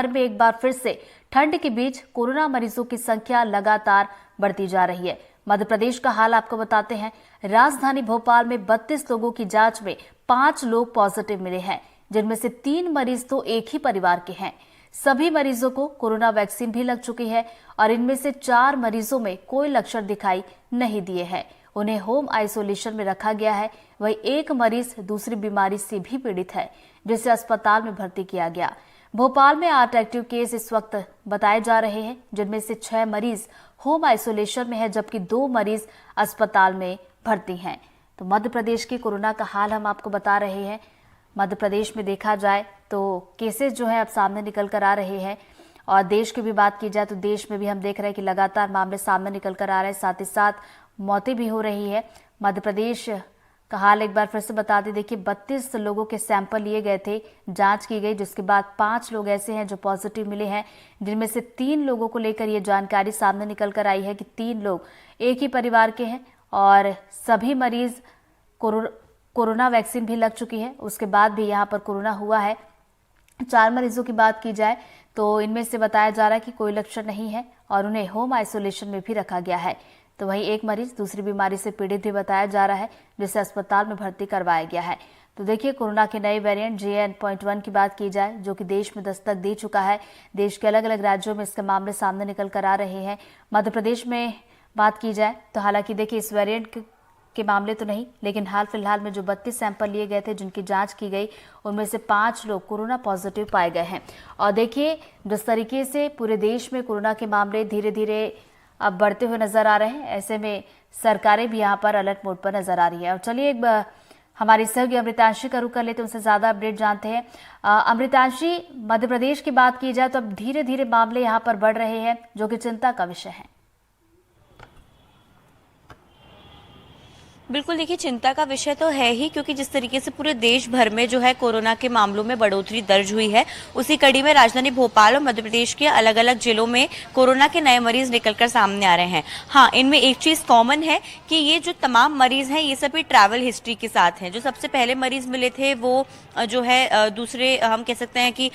भर में एक बार फिर से ठंड के बीच कोरोना मरीजों की संख्या लगातार बढ़ती जा रही है। मध्य प्रदेश का हाल आपको बताते हैं। राजधानी भोपाल में 32 लोगों की जांच में 5 लोग पॉजिटिव मिले हैं, जिनमें से 3 मरीज तो एक ही परिवार के हैं। सभी मरीजों को कोरोना वैक्सीन भी लग चुकी है और इनमें से 4 मरीजों में कोई लक्षण दिखाई नहीं दिए हैं। उन्हें होम आइसोलेशन में रखा गया है। वहीं एक मरीज दूसरी बीमारी से भी पीड़ित है, जिसे अस्पताल में भर्ती किया गया। भोपाल में 8 एक्टिव केस इस वक्त बताए जा रहे हैं, जिनमें से 6 मरीज होम आइसोलेशन में है, जबकि 2 मरीज अस्पताल में भर्ती हैं। तो मध्य प्रदेश के कोरोना का हाल हम आपको बता रहे हैं। मध्य प्रदेश में देखा जाए तो केसेस जो है अब सामने निकल कर आ रहे हैं, और देश की भी बात की जाए तो देश में भी हम देख रहे हैं कि लगातार मामले सामने निकल कर आ रहे हैं, साथ ही साथ मौतें भी हो रही है। मध्य प्रदेश का हाल एक बार फिर से बता दें। देखिए, 32 लोगों के सैंपल लिए गए थे, जांच की गई, जिसके बाद 5 लोग ऐसे हैं जो पॉजिटिव मिले हैं, जिनमें से 3 लोगों को लेकर ये जानकारी सामने निकल कर आई है कि 3 लोग एक ही परिवार के हैं और सभी मरीज कोरोना वैक्सीन भी लग चुकी है। उसके बाद भी यहाँ पर कोरोना हुआ है। 4 मरीजों की बात की जाए तो इनमें से बताया जा रहा है कि कोई लक्षण नहीं है और उन्हें होम आइसोलेशन में भी रखा गया है। तो वहीं एक मरीज दूसरी बीमारी से पीड़ित भी बताया जा रहा है, जिसे अस्पताल में भर्ती करवाया गया है। तो देखिए, कोरोना के नए वेरिएंट JN.1 की बात की जाए, जो कि देश में दस्तक दे चुका है। देश के अलग अलग राज्यों में इसके मामले सामने निकल कर आ रहे हैं। मध्य प्रदेश में बात की जाए तो हालांकि देखिए, इस वेरिएंट के मामले तो नहीं, लेकिन हाल फिलहाल में जो 32 सैंपल लिए गए थे, जिनकी जांच की गई, उनमें से 5 लोग कोरोना पॉजिटिव पाए गए हैं। और देखिए, जिस तरीके से पूरे देश में कोरोना के मामले धीरे धीरे अब बढ़ते हुए नजर आ रहे हैं, ऐसे में सरकारें भी यहाँ पर अलर्ट मोड पर नजर आ रही है। और चलिए एक हमारी सहयोगी अमृतांशी का रुख कर लेते हैं, उनसे ज्यादा अपडेट जानते हैं। अमृतांशी, मध्य प्रदेश की बात की जाए तो अब धीरे धीरे मामले यहाँ पर बढ़ रहे हैं, जो कि चिंता का विषय है। बिल्कुल, देखिए, चिंता का विषय तो है ही, क्योंकि जिस तरीके से पूरे देश भर में जो है कोरोना के मामलों में बढ़ोतरी दर्ज हुई है, उसी कड़ी में राजधानी भोपाल और मध्य प्रदेश के अलग अलग जिलों में कोरोना के नए मरीज निकलकर सामने आ रहे हैं। हाँ, इनमें एक चीज कॉमन है कि ये जो तमाम मरीज हैं, ये सभी ट्रैवल हिस्ट्री के साथ हैं। जो सबसे पहले मरीज मिले थे वो जो है दूसरे, हम कह सकते हैं कि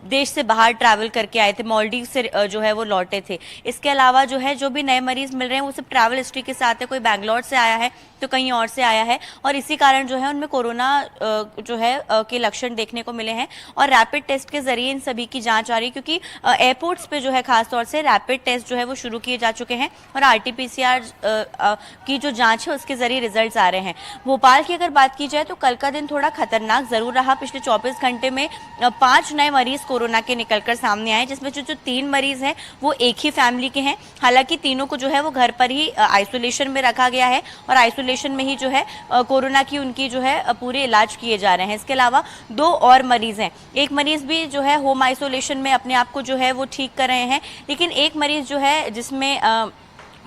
देश से बाहर ट्रैवल करके आए थे, मालदीव से जो है वो लौटे थे। इसके अलावा जो है जो भी नए मरीज मिल रहे हैं वो सब ट्रैवल हिस्ट्री के साथ है। कोई बैंगलोर से आया है तो कहीं और से आया है, और इसी कारण जो है उनमें कोरोना जो है के लक्षण देखने को मिले हैं। और रैपिड टेस्ट के जरिए इन सभी की जांच आ रही है, क्योंकि एयरपोर्ट्स पे जो है खासतौर से रैपिड टेस्ट जो है वो शुरू किए जा चुके हैं, और RT-PCR की जो जांच है उसके जरिए रिजल्ट्स आ रहे हैं। भोपाल की अगर बात की जाए तो कल का दिन थोड़ा खतरनाक जरूर रहा। पिछले 24 घंटे में 5 नए मरीज कोरोना के निकलकर सामने आए, जिसमें जो 3 मरीज हैं वो एक ही फैमिली के हैं। हालांकि तीनों को जो है वो घर पर ही आइसोलेशन में रखा गया है, और आइसोलेशन में ही जो है कोरोना की उनकी जो है पूरे इलाज किए जा रहे हैं। इसके अलावा 2 और मरीज हैं। एक मरीज भी जो है होम आइसोलेशन में अपने आप को जो है वो ठीक कर रहे हैं, लेकिन एक मरीज जो है जिसमें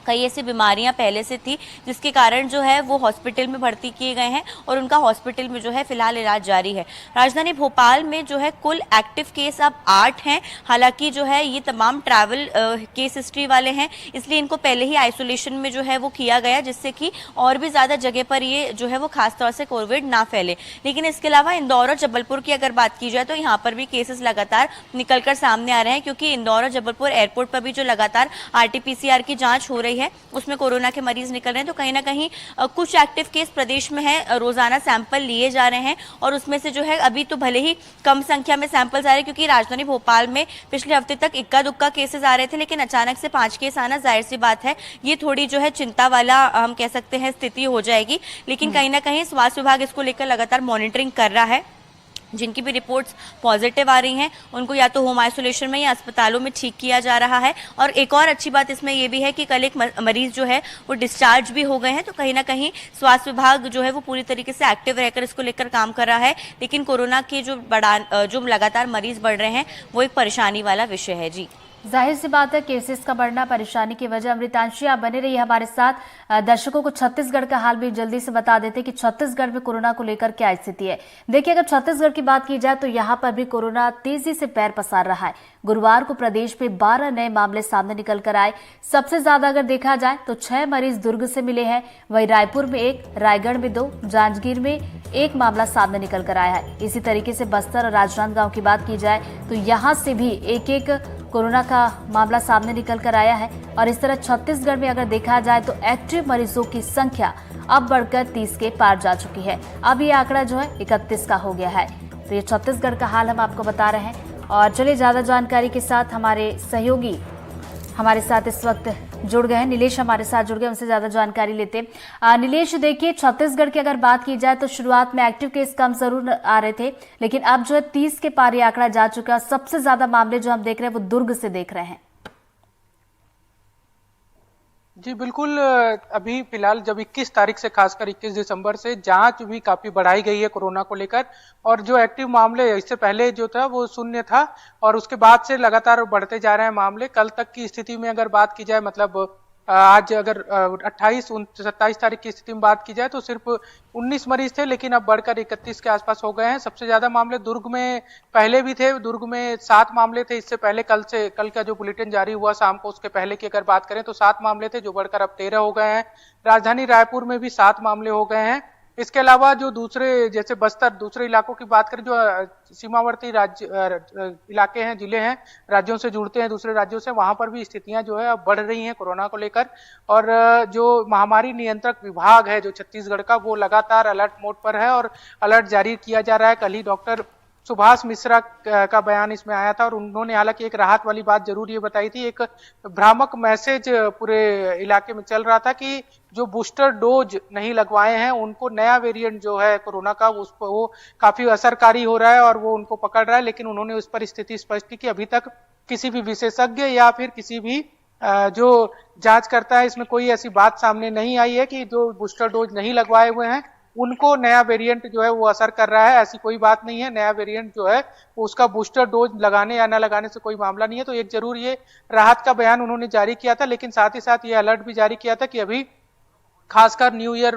कई ऐसी बीमारियां पहले से थी, जिसके कारण जो है वो हॉस्पिटल में भर्ती किए गए हैं, और उनका हॉस्पिटल में जो है फिलहाल इलाज जारी है। राजधानी भोपाल में जो है कुल एक्टिव केस अब 8 हैं। हालांकि जो है ये तमाम ट्रैवल केस हिस्ट्री वाले हैं, इसलिए इनको पहले ही आइसोलेशन में जो है वो किया गया, जिससे कि और भी ज़्यादा जगह पर ये जो है वो खासतौर से कोविड ना फैले। लेकिन इसके अलावा इंदौर और जबलपुर की अगर बात की जाए तो यहाँ पर भी केसेस लगातार निकलकर सामने आ रहे हैं, क्योंकि इंदौर और जबलपुर एयरपोर्ट पर भी जो लगातार RT-PCR की जाँच हो रही है उसमें कोरोना के मरीज निकल रहे हैं। तो कहीं ना कहीं कुछ एक्टिव केस प्रदेश में है, रोजाना सैंपल लिए जा रहे हैं, और उसमें से जो है अभी तो भले ही कम संख्या में सैंपल्स आ रहे हैं, क्योंकि राजधानी भोपाल में पिछले हफ्ते तक इक्का दुक्का केसेस आ रहे थे, लेकिन अचानक से 5 केस आना जाहिर सी बात है ये थोड़ी जो है चिंता वाला हम कह सकते हैं स्थिति हो जाएगी। लेकिन कहीं ना कहीं स्वास्थ्य विभाग इसको लेकर लगातार मॉनिटरिंग कर रहा है। जिनकी भी रिपोर्ट्स पॉजिटिव आ रही हैं उनको या तो होम आइसोलेशन में या अस्पतालों में ठीक किया जा रहा है। और एक और अच्छी बात इसमें यह भी है कि कल एक मरीज जो है वो डिस्चार्ज भी हो गए हैं। तो कहीं ना कहीं स्वास्थ्य विभाग जो है वो पूरी तरीके से एक्टिव रहकर इसको लेकर काम कर रहा है। लेकिन कोरोना के जो लगातार मरीज बढ़ रहे हैं वो एक परेशानी वाला विषय है। जी जाहिर सी बात है, केसेस का बढ़ना परेशानी की वजह। अमृतांशी, आप बने रहिए हमारे साथ। दर्शकों को छत्तीसगढ़ का हाल भी जल्दी से बता देते कि छत्तीसगढ़ में कोरोना को लेकर क्या स्थिति है। देखिए, अगर छत्तीसगढ़ की बात की जाए तो यहां पर भी कोरोना तेजी से पैर पसार रहा है। गुरुवार को प्रदेश में 12 नए मामले सामने निकल कर आए। सबसे ज्यादा अगर देखा जाए तो 6 मरीज दुर्ग से मिले हैं, वहीं रायपुर में 1, रायगढ़ में 2, जांजगीर में 1 मामला सामने निकल कर आया है। इसी तरीके से बस्तर और राजनांदगांव की बात की जाए तो यहां से भी एक कोरोना का मामला सामने निकल कर आया है। और इस तरह छत्तीसगढ़ में अगर देखा जाए तो एक्टिव मरीजों की संख्या अब बढ़कर 30 के पार जा चुकी है। अब ये आंकड़ा जो है 31 का हो गया है। तो ये छत्तीसगढ़ का हाल हम आपको बता रहे हैं। और चलिए, ज्यादा जानकारी के साथ हमारे सहयोगी हमारे साथ इस वक्त जुड़ गए हैं। नीलेश हमारे साथ जुड़ गए, उनसे ज्यादा जानकारी लेते हैं। नीलेश, देखिए, छत्तीसगढ़ की अगर बात की जाए तो शुरुआत में एक्टिव केस कम जरूर आ रहे थे, लेकिन अब जो है 30 के पार ये आंकड़ा जा चुका है। सबसे ज्यादा मामले जो हम देख रहे हैं वो दुर्ग से देख रहे हैं। जी बिल्कुल। अभी फिलहाल जब 21 तारीख से, खासकर 21 दिसंबर से जांच भी काफी बढ़ाई गई है कोरोना को लेकर, और जो एक्टिव मामले इससे पहले जो था वो शून्य था और उसके बाद से लगातार बढ़ते जा रहे हैं मामले। कल तक की स्थिति में अगर बात की जाए, मतलब आज अगर 27 तारीख की स्थिति में बात की जाए तो सिर्फ 19 मरीज थे, लेकिन अब बढ़कर 31 के आसपास हो गए हैं। सबसे ज्यादा मामले दुर्ग में पहले भी थे। दुर्ग में 7 मामले थे इससे पहले। कल का जो बुलेटिन जारी हुआ शाम को, उसके पहले की अगर बात करें तो 7 मामले थे, जो बढ़कर अब 13 हो गए हैं। राजधानी रायपुर में भी 7 मामले हो गए हैं। इसके अलावा जो दूसरे, जैसे बस्तर, दूसरे इलाकों की बात करें, जो सीमावर्ती राज्य इलाके हैं, जिले हैं, राज्यों से जुड़ते हैं दूसरे राज्यों से, वहां पर भी स्थितियां जो है अब बढ़ रही हैं कोरोना को लेकर। और जो महामारी नियंत्रक विभाग है जो छत्तीसगढ़ का, वो लगातार अलर्ट मोड पर है और अलर्ट जारी किया जा रहा है। कल ही डॉक्टर सुभाष मिश्रा का बयान इसमें आया था और उन्होंने हालांकि एक राहत वाली बात जरूर ये बताई थी। एक भ्रामक मैसेज पूरे इलाके में चल रहा था कि जो बूस्टर डोज नहीं लगवाए हैं उनको नया वेरिएंट जो है कोरोना का, उस पर वो काफी असरकारी हो रहा है और वो उनको पकड़ रहा है। लेकिन उन्होंने उस पर स्थिति स्पष्ट की कि अभी तक किसी भी विशेषज्ञ या फिर किसी भी जो जांच करता है, इसमें कोई ऐसी बात सामने नहीं आई है कि जो बूस्टर डोज नहीं लगवाए हुए हैं उनको नया वेरिएंट जो है वो असर कर रहा है। ऐसी कोई बात नहीं है। नया वेरिएंट जो है उसका बूस्टर डोज लगाने या न लगाने से कोई मामला नहीं है। तो एक जरूर ये राहत का बयान उन्होंने जारी किया था, लेकिन साथ ही साथ ये अलर्ट भी जारी किया था कि अभी खासकर न्यू ईयर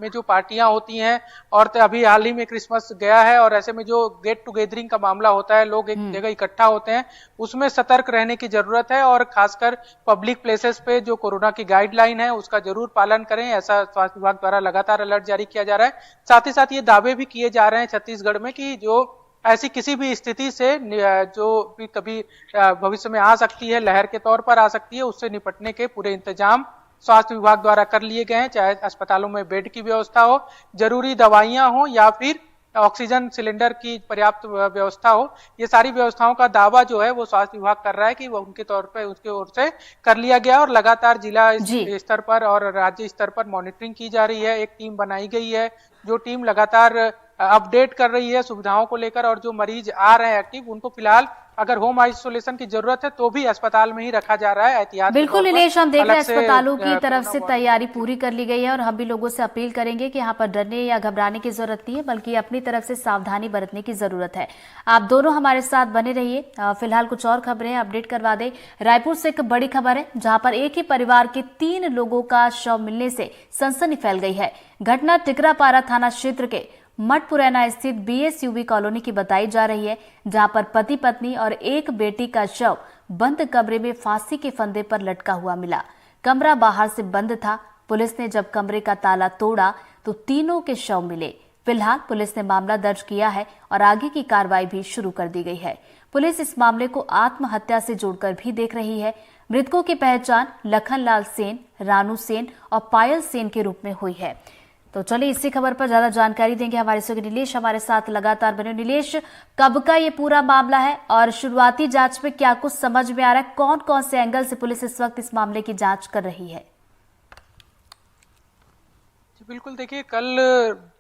में जो पार्टियां होती हैं, और अभी हाल ही में क्रिसमस गया है, और ऐसे में जो गेट टुगेदरिंग का मामला होता है, लोग एक जगह इकट्ठा होते हैं, उसमें सतर्क रहने की जरूरत है। और खासकर पब्लिक प्लेसेस पे जो कोरोना की गाइडलाइन है उसका जरूर पालन करें, ऐसा स्वास्थ्य विभाग द्वारा लगातार अलर्ट जारी किया जा रहा है। साथ ही साथ ये दावे भी किए जा रहे हैं छत्तीसगढ़ में कि जो ऐसी किसी भी स्थिति से जो भी कभी भविष्य में आ सकती है, लहर के तौर पर आ सकती है, उससे निपटने के पूरे इंतजाम स्वास्थ्य विभाग द्वारा कर लिए गए हैं। चाहे अस्पतालों में बेड की व्यवस्था हो, जरूरी दवाइयां हो या फिर ऑक्सीजन सिलेंडर की पर्याप्त व्यवस्था हो, ये सारी व्यवस्थाओं का दावा जो है वो स्वास्थ्य विभाग कर रहा है कि वो उनके तौर पे उसके ओर से कर लिया गया। और लगातार जिला स्तर पर और राज्य स्तर पर मॉनिटरिंग की जा रही है। एक टीम बनाई गई है जो टीम लगातार अपडेट कर रही है सुविधाओं को लेकर, और जो मरीज आ रहे हैं एक्टिव उनको फिलहाल अगर होम आइसोलेशन की जरूरत है तो भी अस्पताल में ही रखा जा रहा है एहतियात। बिल्कुल नीलेश, हम देख रहे हैं अस्पतालों की तरफ से तैयारी पूरी कर ली गई है और हम भी लोगों से अपील करेंगे कि यहाँ पर डरने या घबराने की जरूरत नहीं है, बल्कि अपनी तरफ से सावधानी बरतने की जरूरत है। आप दोनों हमारे साथ बने रहिए। फिलहाल कुछ और खबरें अपडेट करवा दें। रायपुर से एक बड़ी खबर है, जहां पर एक ही परिवार के 3 लोगों का शव मिलने से सनसनी फैल गई है। घटना टिकरापारा थाना क्षेत्र के मठपुरैना स्थित बीएसयूवी कॉलोनी की बताई जा रही है, जहां पर पति पत्नी और एक बेटी का शव बंद कमरे में फांसी के फंदे पर लटका हुआ मिला। कमरा बाहर से बंद था। पुलिस ने जब कमरे का ताला तोड़ा तो तीनों के शव मिले। फिलहाल पुलिस ने मामला दर्ज किया है और आगे की कार्रवाई भी शुरू कर दी गई है। पुलिस इस मामले को आत्महत्या से जोड़कर भी देख रही है। मृतकों की पहचान लखनलाल सेन, रानू सेन और पायल सेन के रूप में हुई है। तो चलिए, इसी खबर पर ज्यादा जानकारी देंगे हमारे सहयोगी नीलेश हमारे साथ लगातार बने। नीलेश, कब का ये पूरा मामला है और शुरुआती जांच में क्या कुछ समझ में आ रहा है? कौन कौन से एंगल से पुलिस इस वक्त इस मामले की जांच कर रही है? बिल्कुल, देखिए, कल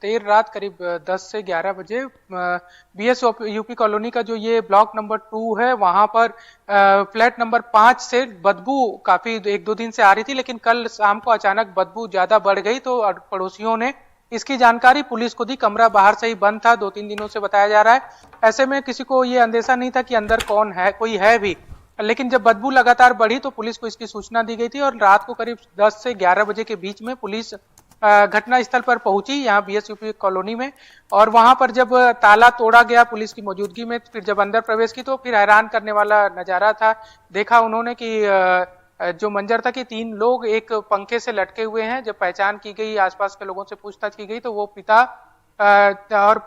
देर रात करीब 10 से 11 बजे बीएस यूपी कॉलोनी का जो ये ब्लॉक नंबर 2 है, वहां पर फ्लैट नंबर 5 से बदबू काफी 1-2 दिन से आ रही थी, लेकिन कल शाम को अचानक बदबू ज्यादा बढ़ गई तो पड़ोसियों ने इसकी जानकारी पुलिस को दी। कमरा बाहर से ही बंद था, 2-3 दिनों से बताया जा रहा है। ऐसे में किसी को ये अंदेशा नहीं था कि अंदर कौन है, कोई है भी। लेकिन जब बदबू लगातार बढ़ी तो पुलिस को इसकी सूचना दी गई थी और रात को करीब 10 से 11 बजे के बीच में पुलिस घटना स्थल पर पहुंची, यहाँ बीएसयूपी कॉलोनी में। और वहां पर जब ताला तोड़ा गया पुलिस की मौजूदगी में, फिर जब अंदर प्रवेश की तो फिर हैरान करने वाला नजारा था। देखा उन्होंने कि जो मंजर था कि 3 लोग एक पंखे से लटके हुए हैं। जब पहचान की गई, आसपास के लोगों से पूछताछ की गई तो वो पिता और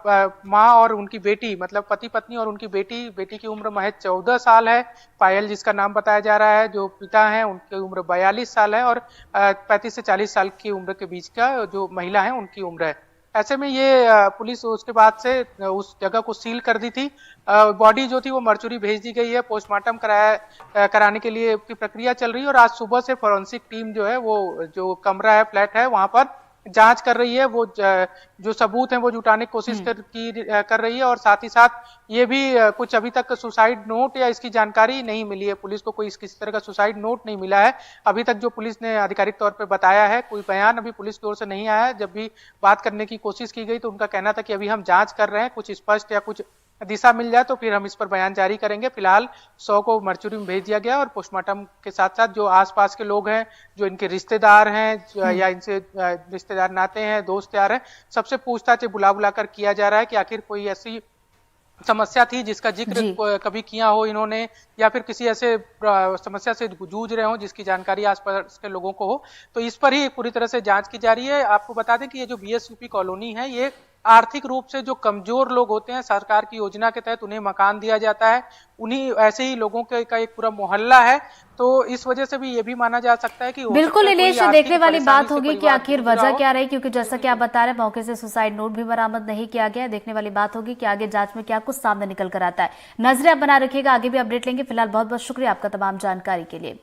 माँ और उनकी बेटी, मतलब पति पत्नी और उनकी बेटी की उम्र महज 14 साल है, पायल जिसका नाम बताया जा रहा है। जो पिता हैं उनकी उम्र 42 साल है और 35 से 40 साल की उम्र के बीच का जो महिला है उनकी उम्र है। ऐसे में ये पुलिस उसके बाद से उस जगह को सील कर दी थी। बॉडी जो थी वो मर्चुरी भेज दी गई है, पोस्टमार्टम कराने के लिए की प्रक्रिया चल रही है। और आज सुबह से फोरेंसिक टीम जो है वो जो कमरा है, फ्लैट है, वहां पर जांच कर रही है। वो जो सबूत हैं वो जुटाने की कोशिश कर रही है। और साथ ही साथ ये भी कुछ अभी तक सुसाइड नोट या इसकी जानकारी नहीं मिली है। पुलिस को कोई किसी तरह का सुसाइड नोट नहीं मिला है अभी तक, जो पुलिस ने आधिकारिक तौर पे बताया है। कोई बयान अभी पुलिस की ओर से नहीं आया है। जब भी बात करने की कोशिश की गई तो उनका कहना था कि अभी हम जांच कर रहे हैं, कुछ स्पष्ट या कुछ दिशा मिल जाए तो फिर हम इस पर बयान जारी करेंगे। फिलहाल 100 को मर्चुरी में भेज दिया गया और पोस्टमार्टम के साथ साथ जो आसपास के लोग हैं, जो इनके रिश्तेदार हैं या इनसे रिश्तेदार नाते हैं, दोस्त यार हैं, सबसे पूछताछ बुला कर किया जा रहा है कि आखिर कोई ऐसी समस्या थी जिसका जिक्र कभी किया हो इन्होंने, या फिर किसी ऐसे समस्या से जूझ रहे हो जिसकी जानकारी आसपास के लोगों को हो। तो इस पर ही पूरी तरह से जांच की जा रही है। आपको बता दें कि ये जो बीएसयूपी कॉलोनी है, ये आर्थिक रूप से जो कमजोर लोग होते हैं, सरकार की योजना के तहत उन्हें मकान दिया जाता है। उन्हीं ऐसे ही लोगों का एक पूरा मोहल्ला है। तो इस वजह से भी ये भी माना जा सकता है कि बिल्कुल नीलेश, देखने वाली बात होगी कि आखिर वजह क्या रही, क्योंकि जैसा कि आप बता रहे हैं मौके से सुसाइड नोट भी बरामद नहीं किया गया। देखने वाली बात होगी कि आगे जांच में क्या कुछ सामने निकल कर आता है। नजरें आप बना रखिएगा, आगे भी अपडेट लेंगे। फिलहाल बहुत बहुत शुक्रिया आपका तमाम जानकारी के लिए।